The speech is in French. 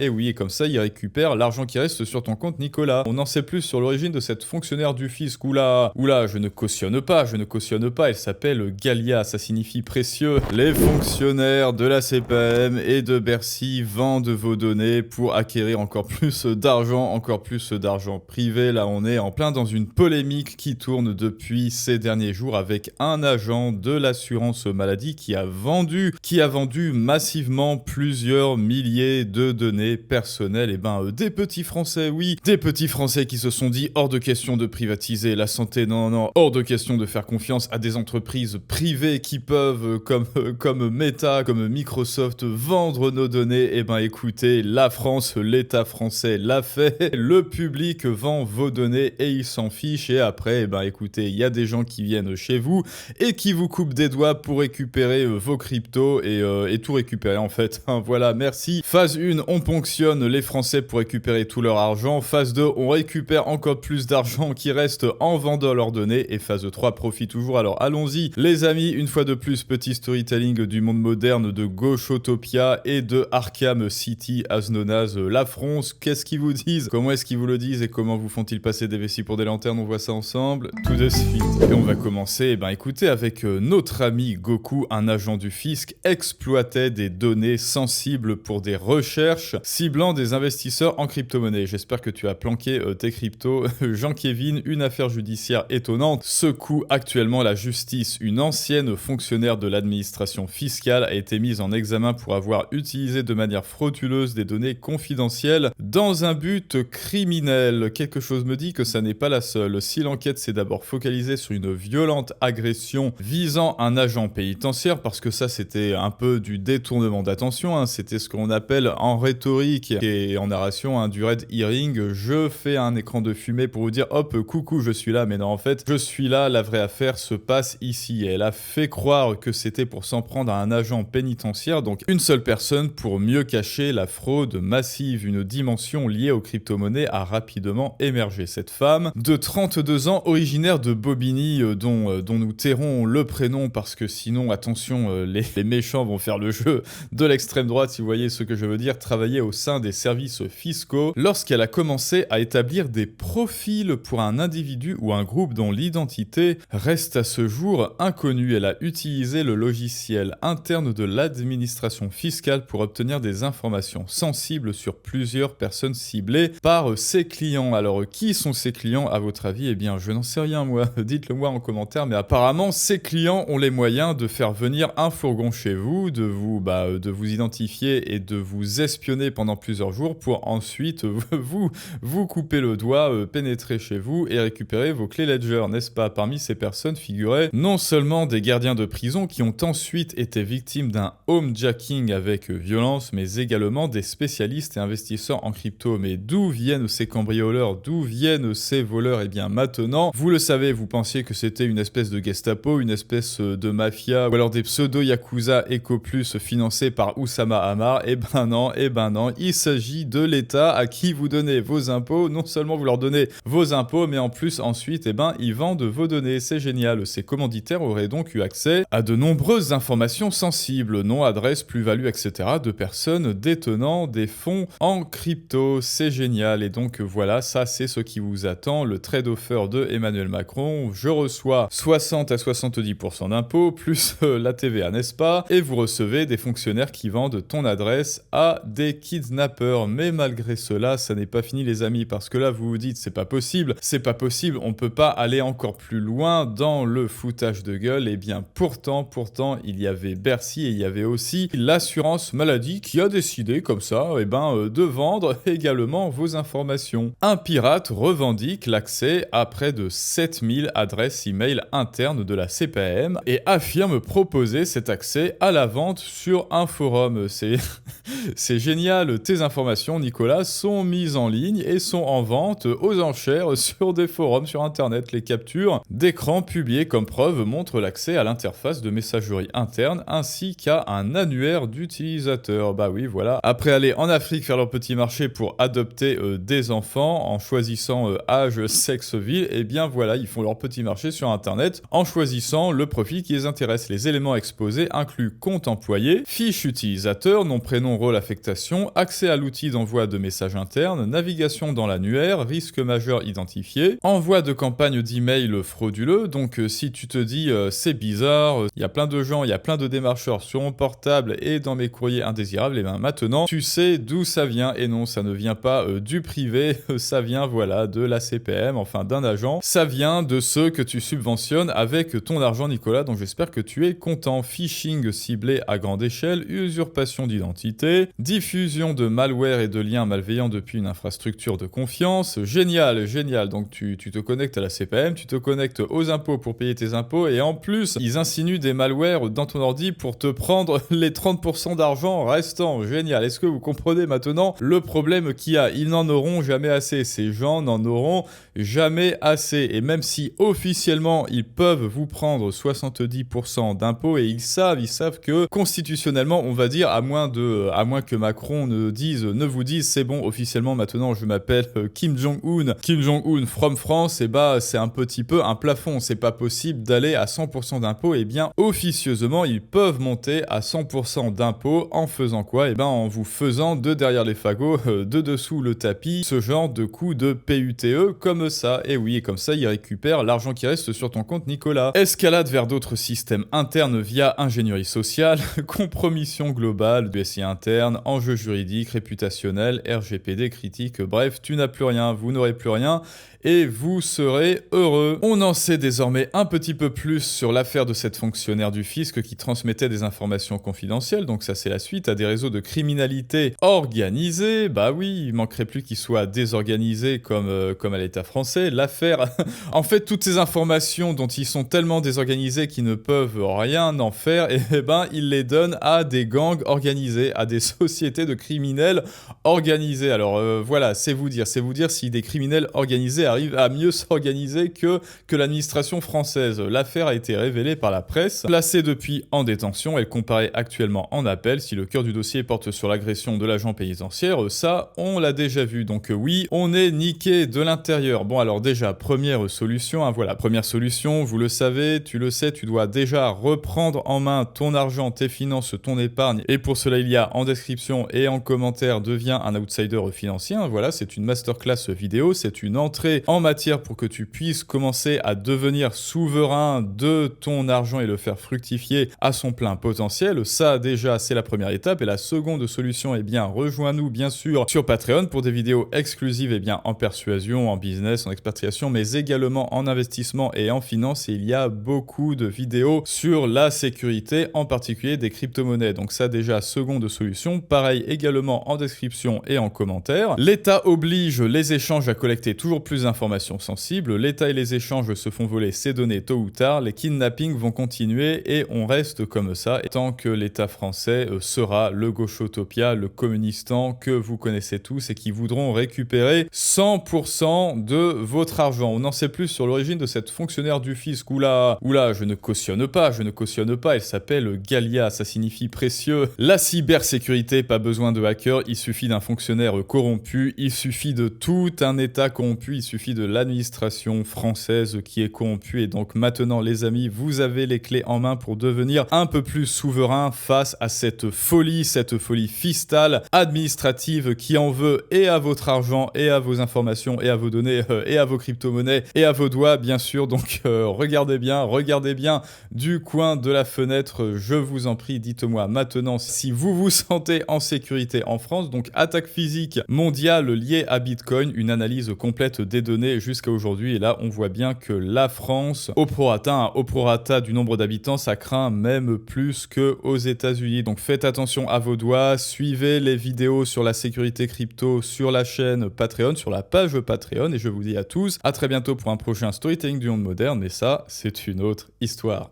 Et oui, et comme ça, il récupère l'argent qui reste sur ton compte, Nicolas. On en sait plus sur l'origine de cette fonctionnaire du fisc. Oula, je ne cautionne pas, elle s'appelle Galia, ça signifie précieux. Les fonctionnaires de la CPAM et de Bercy vendent vos données pour acquérir encore plus d'argent privé. Là, on est en plein dans une polémique qui tourne depuis ces derniers jours avec un agent de l'assurance maladie qui a vendu massivement plusieurs milliers de données personnelles. Des petits Français, oui, des petits Français qui se sont dit hors de question de privatiser la santé, non, hors de question de faire confiance à des entreprises privées qui peuvent, comme Meta, comme Microsoft, vendre nos données. Écoutez, la France, l'État français l'a fait, le public vend vos données et il s'en fiche. Et après, écoutez, il y a des gens qui viennent chez vous et qui vous coupent des doigts pour récupérer vos cryptos et tout récupérer en fait. Voilà, merci. Phase 1, on ponctionne les Français pour récupérer tout leur argent. Phase 2, on récupère encore plus d'argent qui reste en vendant leurs données. Et phase 3, profit toujours. Alors allons-y, les amis, une fois de plus, petit storytelling du monde moderne de Gauchotopia et de Arkham City, as known as la France. Qu'est-ce qu'ils vous disent? Comment est-ce qu'ils vous le disent? Et comment vous font-ils passer des vessies pour des lanternes? On voit ça ensemble tout de suite. Et on va commencer, écoutez, avec notre ami Goku, un agent du fisc, exploitait des données sensibles pour des recherches ciblant des investisseurs en crypto-monnaie. J'espère que tu as planqué tes cryptos. Jean-Kévin, une affaire judiciaire étonnante secoue actuellement la justice. Une ancienne fonctionnaire de l'administration fiscale a été mise en examen pour avoir utilisé de manière frauduleuse des données confidentielles dans un but criminel. Quelque chose me dit que ça n'est pas la seule. Si l'enquête s'est d'abord focalisée sur une violente agression visant un agent pénitentiaire, parce que ça c'était un peu du détournement d'attention, c'était ce qu'on appelle en rhétorique et en narration du red herring. Je fais un écran de fumée pour vous dire hop, coucou, je suis là, mais non, en fait, je suis là, la vraie affaire se passe ici. Et elle a fait croire que c'était pour s'en prendre à un agent pénitentiaire, donc une seule personne, pour mieux cacher la fraude massive. Une dimension liée aux crypto-monnaies a rapidement émergé. Cette femme de 32 ans, originaire de Bobigny, dont nous tairons le prénom parce que sinon, attention, les méchants vont faire le jeu de l'extrême droite, si vous voyez ce que je veux dire, travaillait au sein des services fiscaux lorsqu'elle a commencé à établir des profils pour un individu ou un groupe dont l'identité reste à ce jour inconnue. Elle a utilisé le logiciel interne de l'administration fiscale pour obtenir des informations sensibles sur plusieurs personnes ciblées par ses clients. Alors, qui sont ces clients à votre avis? Je n'en sais rien moi, dites-le moi en commentaire, mais apparemment, ces clients ont les moyens de faire venir un fourgon chez vous, de vous identifier et de vous espionner pendant plusieurs jours pour ensuite vous couper le doigt, pénétrer chez vous et récupérer vos clés Ledger, n'est-ce pas? Parmi ces personnes figuraient non seulement des gardiens de prison qui ont ensuite été victimes d'un homejacking avec violence, mais également des spécialistes et investisseurs en crypto. Mais d'où viennent ces cambrioleurs? D'où viennent ces voleurs? Maintenant, vous le savez, vous pensiez que c'était une espèce de Gestapo, une espèce de mafia, ou alors des pseudo-yakuza EcoPlus financés par Oussama Ammar. Non, il s'agit de l'État à qui vous donnez vos impôts. Non seulement vous leur donnez vos impôts, mais en plus ensuite, ils vendent vos données. C'est génial. Ces commanditaires auraient donc eu accès à de nombreuses informations sensibles, nom, adresse, plus-value, etc. de personnes détenant des fonds en crypto. C'est génial. Et donc voilà, ça c'est ce qui vous attend. Le trade offer de Emmanuel Macron. Je reçois 60 à 70% d'impôts, plus la TVA, n'est-ce pas? Et vous recevez des fonctionnaires qui vendent ton adresse à des kidnappeurs. Mais malgré cela, ça n'est pas fini les amis, parce que là vous vous dites c'est pas possible, on peut pas aller encore plus loin dans le foutage de gueule. Pourtant, il y avait Bercy et il y avait aussi l'assurance maladie qui a décidé comme ça, de vendre également vos informations. Un pirate revendique l'accès à près de 7000 adresses email internes de la CPAM et affirme proposer cet accès à la vente sur un forum. C'est génial, tes informations, Nicolas, sont mises en ligne et sont en vente aux enchères sur des forums sur internet. Les captures d'écran publiées comme preuve montrent l'accès à l'interface de messagerie interne ainsi qu'à un annuaire d'utilisateurs. Oui, voilà. Après aller en Afrique faire leur petit marché pour adopter des enfants en choisissant âge, sexe, ville, voilà, ils font leur petit marché sur internet en choisissant le profil qui les intéresse. Les éléments exposés incluent compte employé, fiche utilisateur, nom, prénom, rôle, affectation, informations, accès à l'outil d'envoi de messages internes, navigation dans l'annuaire, risque majeur identifié, envoi de campagne d'email frauduleux. Donc si tu te dis c'est bizarre, il y a plein de gens, il y a plein de démarcheurs sur mon portable et dans mes courriers indésirables, et bien maintenant tu sais d'où ça vient. Et non, ça ne vient pas du privé, ça vient voilà de la CPM, enfin d'un agent, ça vient de ceux que tu subventionnes avec ton argent, Nicolas. Donc j'espère que tu es content. Phishing ciblé à grande échelle, usurpation d'identité, diffusion de malware et de liens malveillants depuis une infrastructure de confiance. Génial, génial. Donc tu te connectes à la CPM, tu te connectes aux impôts pour payer tes impôts et en plus ils insinuent des malwares dans ton ordi pour te prendre les 30% d'argent restants. Génial. Est-ce que vous comprenez maintenant le problème qu'il y a? Ils n'en auront jamais assez. Ces gens n'en auront jamais assez. Et même si officiellement ils peuvent vous prendre 70% d'impôts, et ils savent que constitutionnellement, on va dire, à moins que Macron ne vous dise c'est bon, officiellement maintenant je m'appelle Kim Jong-un from France, et bah c'est un petit peu un plafond, c'est pas possible d'aller à 100% d'impôts. Et bien officieusement ils peuvent monter à 100% d'impôts en faisant quoi? Et ben en vous faisant de derrière les fagots, de dessous le tapis, ce genre de coup de PUTE comme ça. Et oui, et comme ça ils récupèrent l'argent qui reste sur ton compte, Nicolas. Escalade vers d'autres systèmes internes via ingénierie sociale, compromission globale, BSI interne, enjeux juridiques, réputationnels, RGPD critique, bref, tu n'as plus rien, vous n'aurez plus rien et vous serez heureux. On en sait désormais un petit peu plus sur l'affaire de cette fonctionnaire du fisc qui transmettait des informations confidentielles, donc ça c'est la suite, à des réseaux de criminalité organisée. Bah oui, il manquerait plus qu'il soit désorganisé comme à l'État français. L'affaire, en fait, toutes ces informations dont ils sont tellement désorganisés qu'ils ne peuvent rien en faire, et ben ils les donnent à des gangs organisés, à des sociétés de criminels organisés. Alors voilà, c'est vous dire si des criminels organisés arrivent à mieux s'organiser que l'administration française. L'affaire a été révélée par la presse. Placée depuis en détention, elle comparaît actuellement en appel. Si le cœur du dossier porte sur l'agression de l'agent pénitentiaire, ça, on l'a déjà vu. Donc oui, on est niqué de l'intérieur. Bon alors déjà, première solution, hein, voilà, première solution, vous le savez, tu le sais, tu dois déjà reprendre en main ton argent, tes finances, ton épargne. Et pour cela, il y a en description et en commentaire, deviens un outsider financier. Hein, voilà, c'est une masterclass vidéo, c'est une entrée en matière pour que tu puisses commencer à devenir souverain de ton argent et le faire fructifier à son plein potentiel. Ça déjà c'est la première étape. Et la seconde solution, eh bien rejoins-nous bien sûr sur Patreon pour des vidéos exclusives, eh bien en persuasion, en business, en expatriation, mais également en investissement et en finance. Et il y a beaucoup de vidéos sur la sécurité, en particulier des crypto-monnaies. Donc ça déjà, seconde solution. Pareil également en description et en commentaire. L'État oblige les échanges à collecter toujours plus d'informations sensibles. L'État et les échanges se font voler ces données tôt ou tard. Les kidnappings vont continuer et on reste comme ça. Et tant que l'État français sera le gauchotopia, le communistan que vous connaissez tous et qui voudront récupérer 100% de votre argent. On en sait plus sur l'origine de cette fonctionnaire du fisc. Oula, je ne cautionne pas. Elle s'appelle Galia, ça signifie précieux. La cybersécurité, pas besoin de hackers, il suffit d'un fonctionnaire corrompu, il suffit de tout un État corrompu, il suffit de l'administration française qui est corrompue. Et donc maintenant, les amis, vous avez les clés en main pour devenir un peu plus souverain face à cette folie fiscale, administrative qui en veut et à votre argent, et à vos informations, et à vos données, et à vos crypto-monnaies, et à vos doigts, bien sûr. Donc regardez bien du coin de la fenêtre, je vous en prie, dites-moi maintenant si vous vous sentez en sécurité en France. Donc attaque physique mondiale liée à Bitcoin, une analyse complète des données jusqu'à aujourd'hui. Et là, on voit bien que la France, au prorata du nombre d'habitants, ça craint même plus qu'aux États-Unis. Donc faites attention à vos doigts, suivez les vidéos sur la sécurité crypto sur la chaîne Patreon, sur la page Patreon. Et je vous dis à tous, à très bientôt pour un prochain Storytelling du monde moderne. Mais ça, c'est une autre histoire.